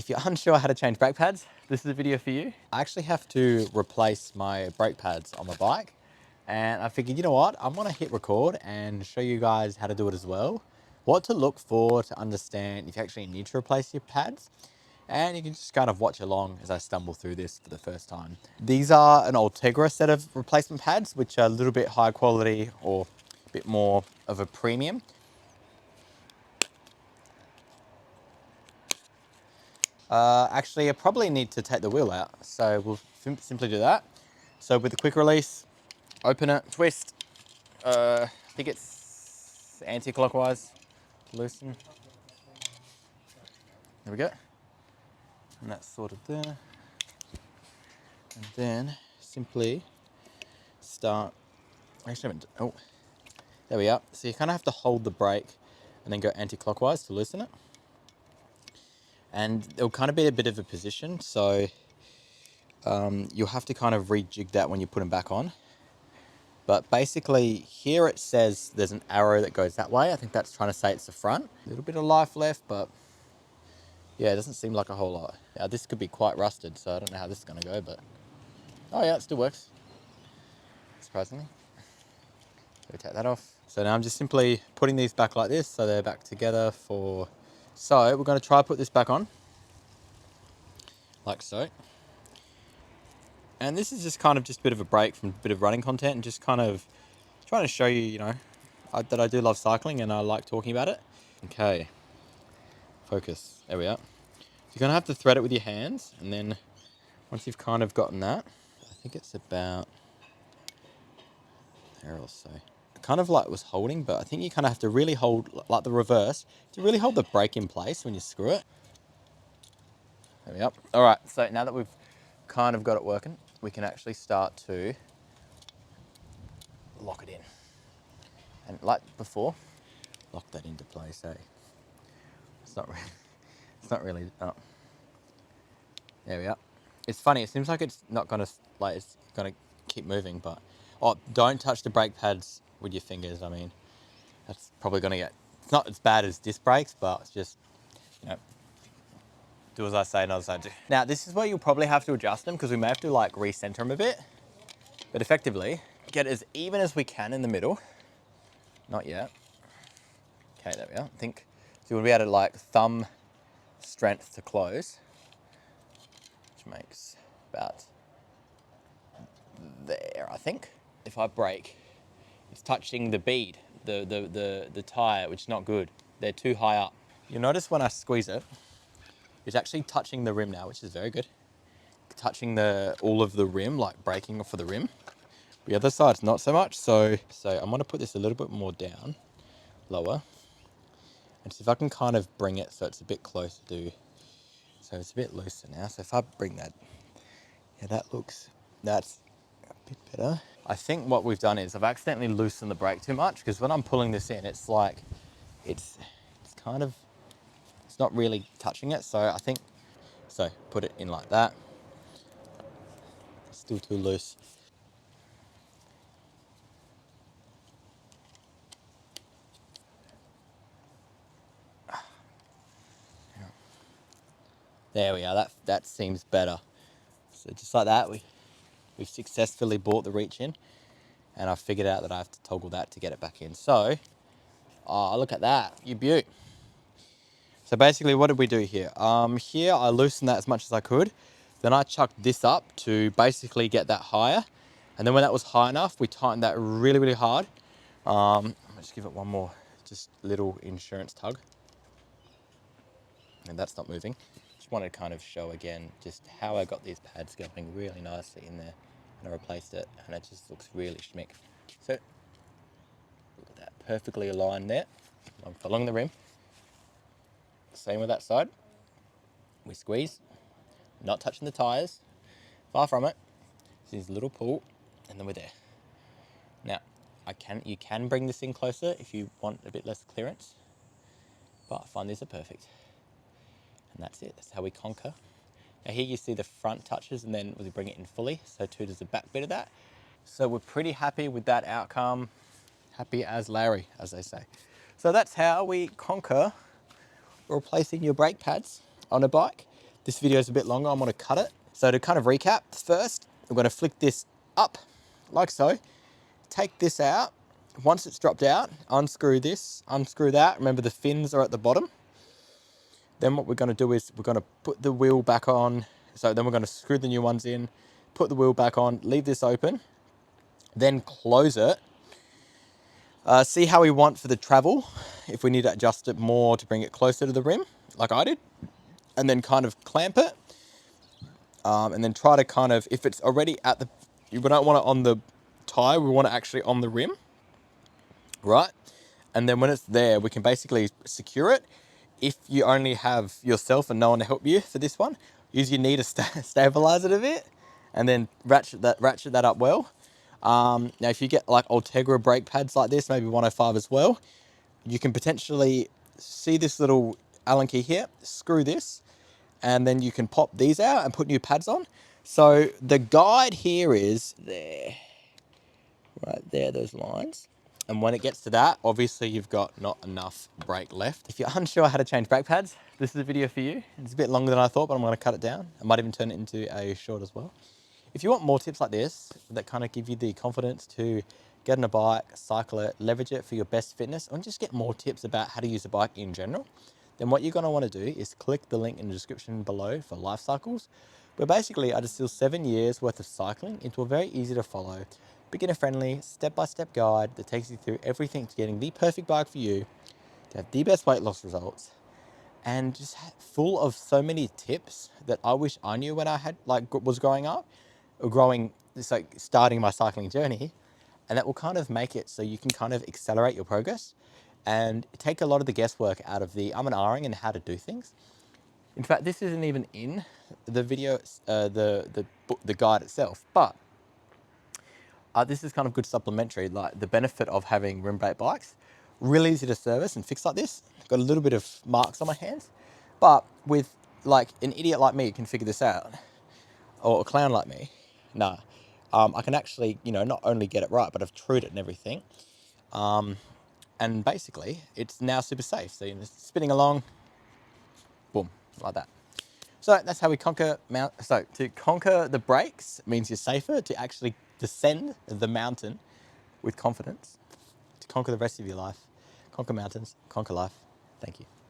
If you're unsure how to change brake pads, this is a video for you. I actually have to replace my brake pads on my bike, and I figured, you know what, I'm gonna hit record and show you guys how to do it as well. What to look for to understand if you actually need to replace your pads. And you can just kind of watch along as I stumble through this for the first time. These are an Ultegra set of replacement pads, which are a little bit higher quality or a bit more of a premium. Actually, I probably need to take the wheel out, so we'll simply do that. So with the quick release, open it, twist. I think it's anti-clockwise, loosen. There we go. And that's sort of there. And then simply start, actually, oh, there we are. So you kind of have to hold the brake and then go anti-clockwise to loosen it. And it'll kind of be a bit of a position, so you'll have to kind of rejig that when you put them back on. But basically here it says there's an arrow that goes that way. I think that's trying to say it's the front. A little bit of life left, but yeah, it doesn't seem like a whole lot. Now this could be quite rusted, so I don't know how this is gonna go, but oh yeah, it still works, surprisingly. So we take that off. So now I'm just simply putting these back like this, so they're back together for, so we're gonna try to put this back on, like so. And this is just kind of just a bit of a break from a bit of running content and just kind of trying to show you, you know, that I do love cycling and I like talking about it. Okay, focus, there we are. You're gonna have to thread it with your hands, and then once you've kind of gotten that, I think it's about there also. Kind of like was holding, but I think you kind of have to really hold, like the reverse, to really hold the brake in place when you screw it. There we are. All right, so now that we've kind of got it working, we can actually start to lock it in. And like before, lock that into place, eh? It's not really, oh. There we are. It's funny, it seems like it's not gonna, like it's gonna keep moving, but, oh, don't touch the brake pads with your fingers. I mean, that's probably gonna get, it's not as bad as disc brakes, but it's just, you know, do as I say, not as I do. Now, this is where you'll probably have to adjust them because we may have to like recenter them a bit, but effectively, get as even as we can in the middle. Not yet. Okay, there we are. I think, so we'll be able to like thumb strength to close, which makes about there, I think. If I brake, it's touching the bead, the tire, which is not good. They're too high up. You'll notice when I squeeze it, it's actually touching the rim now, which is very good. Touching all of the rim, like breaking off of the rim. The other side's not so much, so I'm gonna put this a little bit more down, lower, and see if I can kind of bring it so it's a bit closer to, so it's a bit looser now. So if I bring that, yeah, that's a bit better. I think what we've done is I've accidentally loosened the brake too much, because when I'm pulling this in, it's like, it's kind of, it's not really touching it. So I think, so put it in like that. It's still too loose. There we are, that seems better. So just like that, we've successfully brought the reach in, and I've figured out that I have to toggle that to get it back in. So, oh, look at that, you beaut. So basically what did we do here? Here I loosened that as much as I could. Then I chucked this up to basically get that higher. And then when that was high enough, we tightened that really, really hard. I'll just give it one more, just little insurance tug. And that's not moving. Just wanted to kind of show again just how I got these pads going really nicely in there. And I replaced it, and it just looks really schmick. So, look at that, perfectly aligned there, along the rim. Same with that side. We squeeze, not touching the tires, far from it. This is a little pull, and then we're there. Now, you can bring this in closer if you want a bit less clearance, but I find these are perfect. And that's it, that's how we conquer. Now here you see the front touches, and then we bring it in fully, so too does the back bit of that. So we're pretty happy with that outcome. Happy as Larry, as they say. So that's how we conquer replacing your brake pads on a bike. This video is a bit longer, I'm gonna cut it. So to kind of recap, first, I'm gonna flick this up, like so. Take this out. Once it's dropped out, unscrew this, unscrew that. Remember the fins are at the bottom. Then what we're gonna do is we're gonna put the wheel back on. So then we're gonna screw the new ones in, put the wheel back on, leave this open, then close it. See how we want for the travel. If we need to adjust it more to bring it closer to the rim, like I did, and then kind of clamp it. And then try to kind of, if it's already at the, we don't want it on the tire, we want it actually on the rim, right? And then when it's there, we can basically secure it. If you only have yourself and no one to help you for this one, use your knee to stabilize it a bit, and then ratchet that up well. Now, if you get like Ultegra brake pads like this, maybe 105 as well, you can potentially see this little Allen key here, screw this, and then you can pop these out and put new pads on. So the guide here is there, right there, those lines. And when it gets to that, obviously you've got not enough brake left. If you're unsure how to change brake pads, this is a video for you. It's a bit longer than I thought, but I'm gonna cut it down. I might even turn it into a short as well. If you want more tips like this, that kind of give you the confidence to get on a bike, cycle it, leverage it for your best fitness, and just get more tips about how to use a bike in general, then what you're gonna wanna do is click the link in the description below for Life Cycles, where basically I distill 7 years worth of cycling into a very easy to follow, beginner-friendly, step-by-step guide that takes you through everything to getting the perfect bike for you, to have the best weight loss results, and just full of so many tips that I wish I knew when I had was growing up, or growing, just like starting my cycling journey, and that will kind of make it so you can kind of accelerate your progress and take a lot of the guesswork out of the and ahhing and how to do things. In fact, this isn't even in the video, the guide itself, but this is kind of good supplementary, like the benefit of having rim brake bikes. Really easy to service and fix like this. Got a little bit of marks on my hands, but with like an idiot like me can figure this out, or a clown like me, nah. I can actually, not only get it right, but I've trued it and everything. And basically, it's now super safe. So you're spinning along, boom, like that. So that's how we conquer So to conquer the brakes means you're safer. To actually descend the mountain with confidence, to conquer the rest of your life, conquer mountains, conquer life. Thank you.